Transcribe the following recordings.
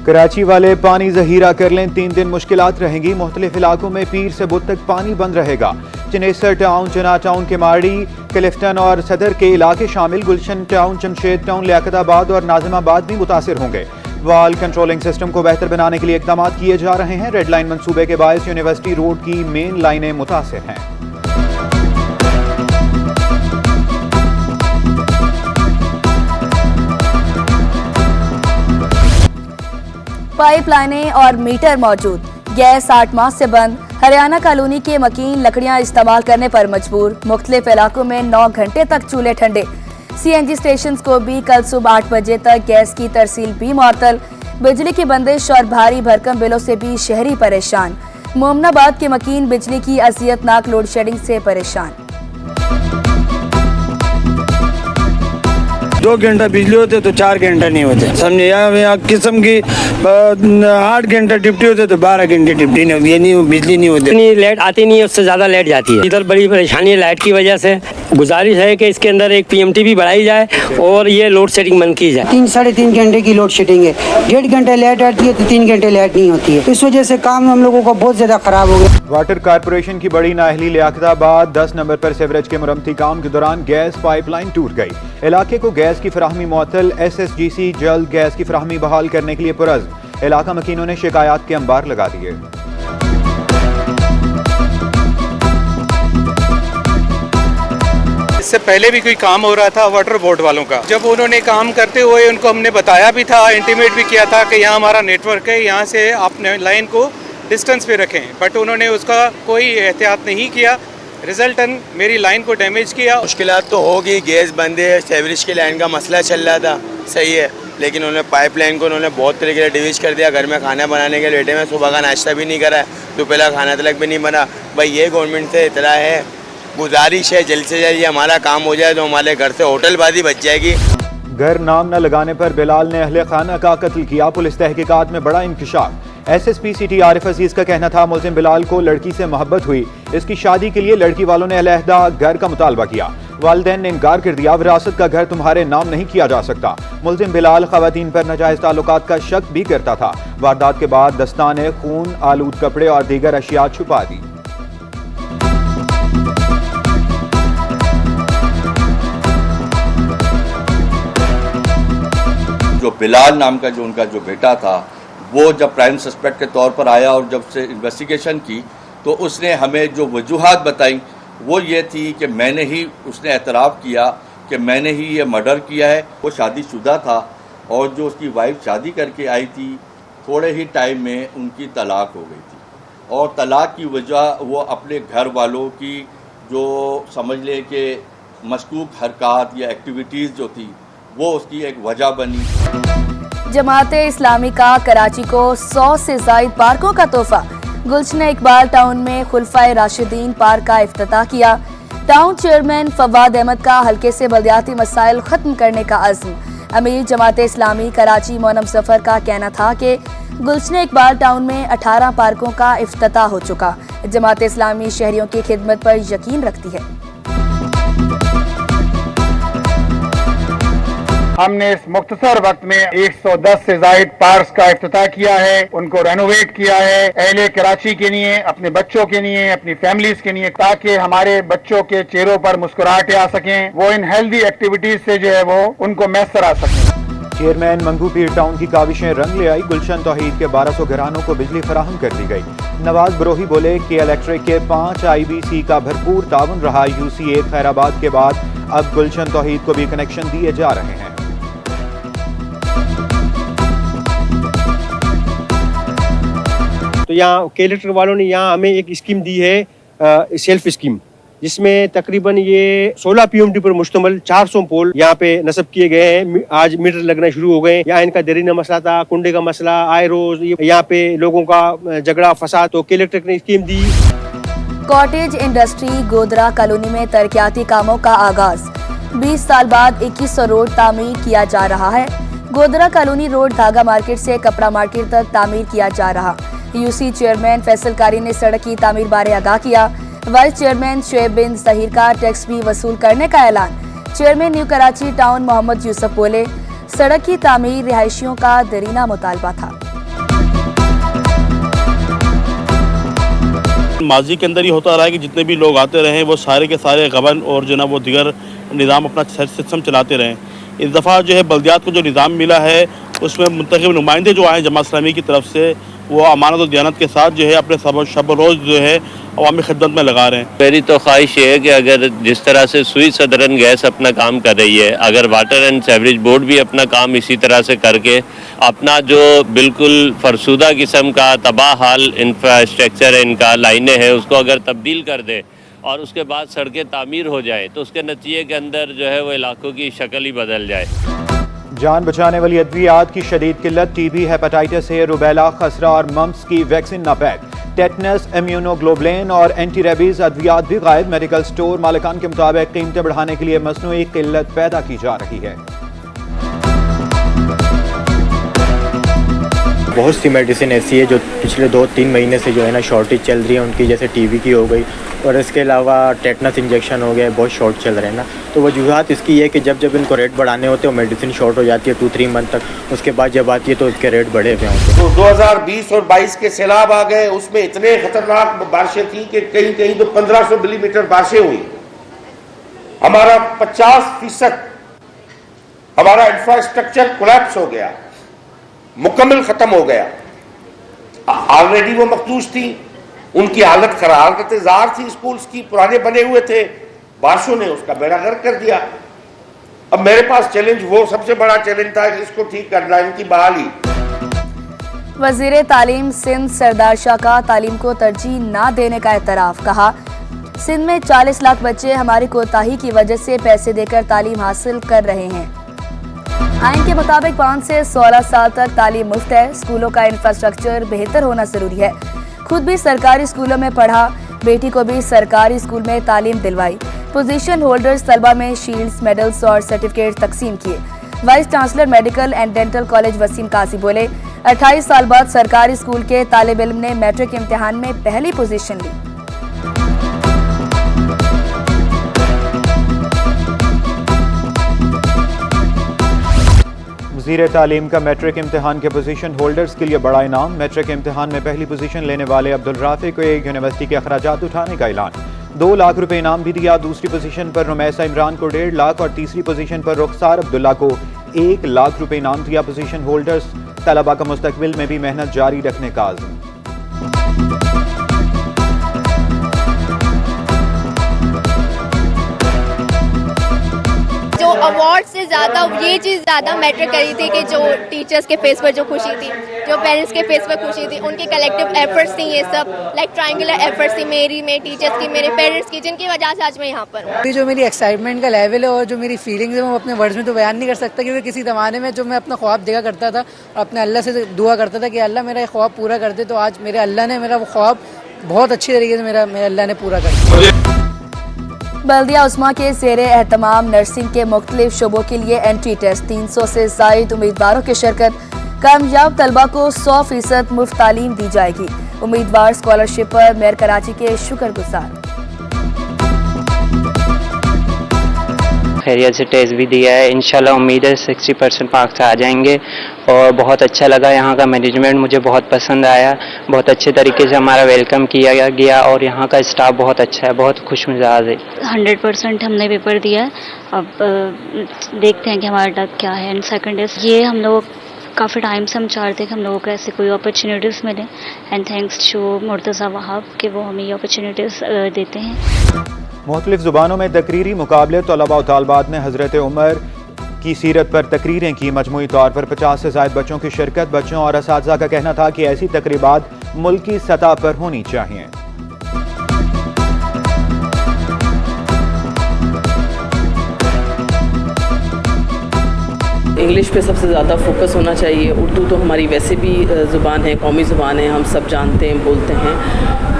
कराची वाले पानी जहीरा कर लें, 3 दिन मुश्किलात रहेंगी। मुख्तलिफ इलाकों में पीर से बुध तक पानी बंद रहेगा। चनेसर टाउन, जना टाउन, केमाड़ी, क्लिफ्टन और सदर के इलाके शामिल। गुलशन टाउन, जमशेद टाउन, लियाकताबाद और नाजिमाबाद भी मुतासिर होंगे। वाल कंट्रोलिंग सिस्टम को बेहतर बनाने के लिए इकदाम किए जा रहे हैं। रेड लाइन मंसूबे के बायस यूनिवर्सिटी रोड की मेन लाइनें मुतासिर हैं। पाइपलाइनें और मीटर मौजूद, गैस 8 माह से बंद। हरियाणा कॉलोनी के मकीन लकड़ियां इस्तेमाल करने पर मजबूर। मुख्तलिफ इलाकों में 9 घंटे तक चूल्हे ठंडे। CNG स्टेशन को भी कल सुबह 8 बजे तक गैस की तरसील भी मुअत्तल। बिजली की बंदिश और भारी भरकम बिलों से भी शहरी परेशान। मोमनाबाद के मकीन बिजली की अजियतनाक लोड शेडिंग से परेशान। 2 घंटा बिजली होते तो 4 घंटा नहीं होते, समझे। यहाँ किस्म की 8 घंटा डिप्टी होते तो 12 घंटे डिप्टी नहीं होती, नहीं बिजली नहीं होती। इतनी लाइट आती नहीं है, उससे ज़्यादा लाइट जाती है। इधर बड़ी परेशानी है लाइट की वजह से। गुजारिश है कि इसके अंदर एक PMT भी बढ़ाई जाए और ये लोड शेडिंग बंद की जाए। 3-3.5 घंटे की लोड शेडिंग है। 1.5 घंटे लाइट आती है तो 3 घंटे लाइट नहीं होती है। इस वजह से काम हम लोगों को बहुत ज़्यादा ख़राब हो गया। वाटर कारपोरेशन की बड़ी नाअहली। लियाकताबाद 10 नंबर पर सीवरेज के मुरम्मती काम के दौरान गैस पाइपलाइन टूट गई। इलाके को गैस की फराहमी मुअत्तल। SSGC जल्द गैस की फराहमी बहाल करने के लिए पुरज़्म। इलाका मकीनों ने शिकायत के अंबार लगा दिए। इससे पहले भी कोई काम हो रहा था वाटर बोर्ड वालों का। जब उन्होंने काम करते हुए उनको हमने बताया भी था, इंटीमेट भी किया था कि यहाँ हमारा नेटवर्क है, यहाँ से आप लाइन को डिस्टेंस पे रखें, बट उन्होंने उसका कोई एहतियात नहीं किया। रिजल्टन मेरी लाइन को डैमेज किया। मुश्किलात तो होगी, गैस बंद है, सीवरेज की लाइन का मसला चल रहा था, सही है, लेकिन उन्होंने पाइपलाइन को उन्होंने बहुत तरीके से डिवीज कर दिया। घर में खाना बनाने के बेटे में सुबह का नाश्ता भी नहीं करा है, दोपहर का खाना तक भी नहीं बना। भाई ये गवर्नमेंट से इतना है, गुजारिश है जल्द से जल्द ये हमारा काम हो जाए तो हमारे घर से होटलबाजी बच जाएगी। घर नाम न लगाने पर बिलाल ने अहले खाना का कत्ल किया। पुलिस तहकीकात में बड़ा इंकशाफ। SSP सिटी आरिफ अजीज का कहना था मुलजिम बिलाल को लड़की से मोहब्बत हुई। इसकी शादी के लिए लड़की वालों ने अलहदा घर का मुतालबा किया। वालिदैन ने इनकार कर दिया। विरासत का घर तुम्हारे नाम नहीं किया जा सकता। मुलजिम बिलाल खवातीन पर नाजायज ताल्लुकात का शक भी करता था। वारदात के बाद दस्ताने खून आलूद कपड़े और दीगर अशिया छुपा दी। जो बिलाल नाम का जो उनका जो बेटा था, वो जब प्राइम सस्पेक्ट के तौर पर आया और जब से इन्वेस्टिगेशन की तो उसने हमें जो वजूहात बताई वो ये थी कि मैंने ही, उसने एतराफ़ किया कि मैंने ही ये मर्डर किया है। वो शादीशुदा था और जो उसकी वाइफ शादी करके आई थी, थोड़े ही टाइम में उनकी तलाक हो गई थी और तलाक की वजह वो अपने घर वालों की जो समझ लें कि मशकूक हरकत या एक्टिविटीज़ जो थी वो उसकी एक वजह बनी। जमाते इस्लामी का कराची को 100 से ज़ायद पार्कों का तोहफा। गुलशन इकबाल टाउन में खुलफाए राशिदीन पार्क का इफ्तिताह किया। टाउन चेयरमैन फवाद अहमद का हल्के से बलदियाती मसाइल खत्म करने का अज़्म। अमीर जमाते इस्लामी कराची मोनम सफर का कहना था कि गुलशन इकबाल टाउन में 18 पार्कों का इफ्तिताह हो चुका। जमाते इस्लामी शहरियों की खिदमत पर यकीन रखती है। हमने इस मुख्तसर वक्त में 110 से जायद पार्क्स का इफ्तिताह किया है, उनको रेनोवेट किया है अहले कराची के लिए, अपने बच्चों के लिए, अपनी फैमिलीज के लिए, ताकि हमारे बच्चों के चेहरों पर मुस्कुराहटें आ सकें, वो इन हेल्दी एक्टिविटीज से जो है वो उनको मैसर आ सकें। चेयरमैन मंगू पीर टाउन की काविशें रंग ले आई। गुलशन तौहीद के 1200 घरानों को बिजली फराहम कर दी गई। नवाज बरोही बोले कि इलेक्ट्रिक के 5 IBC का भरपूर ताउन रहा। UC1 खैराबाद के बाद अब गुलशन तौहीद को भी कनेक्शन दिए जा रहे हैं। तो यहाँ कलेक्टर वालों ने यहाँ हमें एक स्कीम दी है, सेल्फ स्कीम, जिसमें तकरीबन ये 16 PMT पर मुश्तमल 400 पोल यहाँ पे नस्ब किए गए हैं। आज मीटर लगना शुरू हो गए। यहाँ इनका देरीना मसला था, कुंडे का मसला, आए रोज यहाँ पे लोगों का झगड़ा फसाद, तो कलेक्टर ने स्कीम दी। कॉटेज इंडस्ट्री गोदरा कॉलोनी में तरक्याती कामों का आगाज। 20 साल बाद 2100 रोड तामीर किया जा रहा है। गोदरा कॉलोनी रोड धागा मार्केट से कपड़ा मार्केट तक तामीर किया जा रहा। UC चेयरमैन फैसल कारी ने सड़क की तामीर बारे आगाह किया। वाइस चेयरमैन शुएब बिन ज़हीर का टैक्स भी वसूल करने का ऐलान। Chairman new Karachi town Mohammad Yusuf बोले, सड़क की तामीर रिहायशियों का दरीना मुतालबा था। माजी के अंदर ये होता रहा है कि जितने भी लोग आते रहे वो सारे के सारे गबन और जो ना वो दिगर निज़ाम अपना सिस्टम चलाते रहें। इस दफ़ा जो है बल्दियात को जो निज़ाम मिला है उसमें मुंतखब नुमाइंदे जो आए जमात इस्लामी की तरफ से वो अमानत और दियानत के साथ जो है अपने शब रोज़ जो है अवामी खिदमत में लगा रहे हैं। मेरी तो ख्वाहिश ये है कि अगर जिस तरह से सुई सदरन गैस अपना काम कर रही है, अगर वाटर एंड सीवरेज बोर्ड भी अपना काम इसी तरह से करके अपना जो बिल्कुल फरसूदा किस्म का तबाह हाल इंफ्रास्ट्रक्चर है, इनका लाइनें हैं, उसको अगर तब्दील कर दे और उसके बाद सड़कें तामीर हो जाए तो उसके नतीजे के अंदर जो है वो इलाकों की शक्ल ही बदल जाए। जान बचाने वाली अद्वियात की शदीद किल्लत, टीबी, हेपेटाइटिस ए, रुबेला, खसरा और मम्स की वैक्सीन नापैक, टेटनस, इम्यूनोग्लोबुलिन और एंटी रेबीज अद्वियात भी गायब। मेडिकल स्टोर मालिकान के मुताबिक कीमतें बढ़ाने के लिए मसनूई किल्लत पैदा की जा रही है। बहुत सी मेडिसिन ऐसी है जो पिछले 2-3 महीने से जो है ना शॉर्टेज चल रही है उनकी, जैसे टीबी की हो गई और इसके अलावा टेटनस इंजेक्शन हो गया, बहुत शॉर्ट चल रहे हैं ना। तो वजूहत इसकी है कि जब इनको रेट बढ़ाने होते हैं वो मेडिसिन शॉर्ट हो जाती है 2-3 मंथ तक, उसके बाद जब आती है तो इसके रेट बढ़े हुए होते हैं। तो 2020 और 22 के सैलाब आ गए, उसमें इतने खतरनाक बारिशें थी कि कहीं कहीं तो 1500 मिलीमीटर बारिशें हुई। हमारा 50% हमारा इंफ्रास्ट्रक्चर कोलैप्स हो गया, मुकम्मल खत्म हो गया। ऑलरेडी वो मखदूश थी, उनकी हालत खराब जार थी, स्कूल्स की पुराने बने हुए थे, बारिशों ने उसका बेड़ा गर्क कर दिया। अब मेरे पास चैलेंज, वो सबसे बड़ा चैलेंज था कि इसको ठीक करना, इनकी बहाली। वजीर तालीम सिंध सरदार शाह का तालीम को तरजीह ना देने का एतराफ़। कहा, सिंध में 40 लाख बच्चे हमारी कोताही की वजह से पैसे देकर तालीम हासिल कर रहे हैं। आइन के मुताबिक 5 से 16 साल तक तालीम मुफ्त है। स्कूलों का इंफ्रास्ट्रक्चर बेहतर होना जरूरी है। खुद भी सरकारी स्कूलों में पढ़ा, बेटी को भी सरकारी स्कूल में तालीम दिलवाई। पोजीशन होल्डर्स तलबा में शील्ड्स, मेडल्स और सर्टिफिकेट तकसीम किए। Vice chancellor medical and dental college Wasim Kazi बोले, 28 साल बाद सरकारी स्कूल के तालिब इल्म ने मैट्रिक इम्तिहान में पहली पोजीशन ली। वज़ीर तालीम का मैट्रिक इम्तिहान के पोजीशन होल्डर्स के लिए बड़ा इनाम। मैट्रिक इम्तिहान में पहली पोजीशन लेने वाले अब्दुल राफी को एक यूनिवर्सिटी के अखराजात उठाने का ऐलान। 2 लाख रुपए इनाम भी दिया। दूसरी पोजीशन पर रुमैसा इमरान को 1.5 लाख और तीसरी पोजीशन पर रुखसार अब्दुल्ला को 1 लाख रुपए इनाम दिया। पोजीशन होल्डर्स तलबा का मुस्तकबिल में भी मेहनत जारी रखने का आज़म। जो अवार्ड से ज़्यादा ये चीज़ ज़्यादा मैटर करी थी कि जो टीचर्स के फेस पर जो खुशी थी, जो पेरेंट्स के फेस पर खुशी थी, उनके कलेक्टिव एफर्ट्स थी, ये सब लाइक ट्रायंगुलर एफर्ट्स थी, मेरी, मेरे टीचर्स की, मेरे पेरेंट्स की, जिनकी वजह से आज मैं यहाँ पर हूँ। जो मेरी एक्साइटमेंट का लेवल है और जो मेरी फीलिंग्स है वो अपने वर्ड्स में तो बयान नहीं कर सकता, क्योंकि किसी ज़माने में जो मैं अपना ख्वाब देखा करता था और अपने अल्लाह से दुआ करता था कि अल्लाह मेरा ख्वाब पूरा कर दे, तो आज मेरे अल्लाह ने मेरा वो ख्वाब बहुत अच्छी तरीके से मेरे अल्लाह ने पूरा कर दिया। बल्दिया उस्मा के ज़ेरे एहतमाम नर्सिंग के मुख्तलिफ शोबों के लिए एंट्री टेस्ट। 300 से ज़ायद उम्मीदवारों की शिरकत। कामयाब तलबा को 100% मुफ्त तालीम दी जाएगी। उम्मीदवार स्कॉलरशिप पर मेयर कराची के शुक्रगुजार। खैरियत से टेस्ट भी दिया है, इंशाल्लाह उम्मीद है 60% मार्क्स आ जाएंगे और बहुत अच्छा लगा। यहाँ का मैनेजमेंट मुझे बहुत पसंद आया, बहुत अच्छे तरीके से हमारा वेलकम किया गया और यहाँ का स्टाफ बहुत अच्छा है, बहुत खुश मिजाज है। 100% हमने पेपर दिया है, अब देखते हैं कि हमारा लक क्या है। एंड सेकंड इज ये हम लोग काफ़ी टाइम से हम चाहते थे कि हम लोगों को ऐसे कोई अपॉर्चुनिटीज़ मिले and thanks to Murtaza Wahab कि वो हमें ये अपॉर्चुनिटीज़ देते हैं। मुख्तलिफ ज़ुबानों में तकरीरी मुकाबले। तलबा और तालबात ने हज़रत उमर की सीरत पर तकरीरें की। मजमूई तौर पर 50 से ज़ायद बच्चों की शिरकत। बच्चों और असातिज़ा का कहना था कि ऐसी तकरीबात मुल्की सतह पर होनी चाहिए। इंग्लिश पे सबसे ज़्यादा फोकस होना चाहिए। उर्दू तो हमारी वैसे भी ज़ुबान है, कौमी ज़ुबान है, हम सब जानते हैं, बोलते हैं,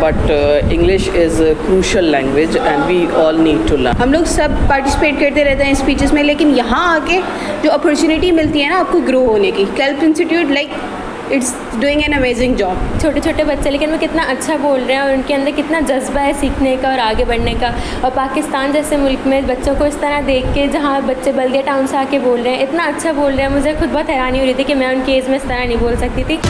but English is crucial language and we all need to learn. हम लोग सब पार्टिसिपेट करते रहते हैं स्पीचेस में, लेकिन यहाँ आके जो अपॉर्चुनिटी मिलती है ना आपको ग्रो होने की, kelp institute like it's doing an amazing job. छोटे छोटे बच्चे लेकिन वो कितना अच्छा बोल रहे हैं और उनके अंदर कितना जज्बा है सीखने का और आगे बढ़ने का। और पाकिस्तान जैसे मुल्क में बच्चों को इस तरह देख के, जहाँ बच्चे बल्दिया टाउन से आके बोल रहे हैं, इतना अच्छा बोल रहे हैं, मुझे खुद बहुत हैरानी हो रही थी कि मैं उनकी एज में इस तरह नहीं बोल सकती थी।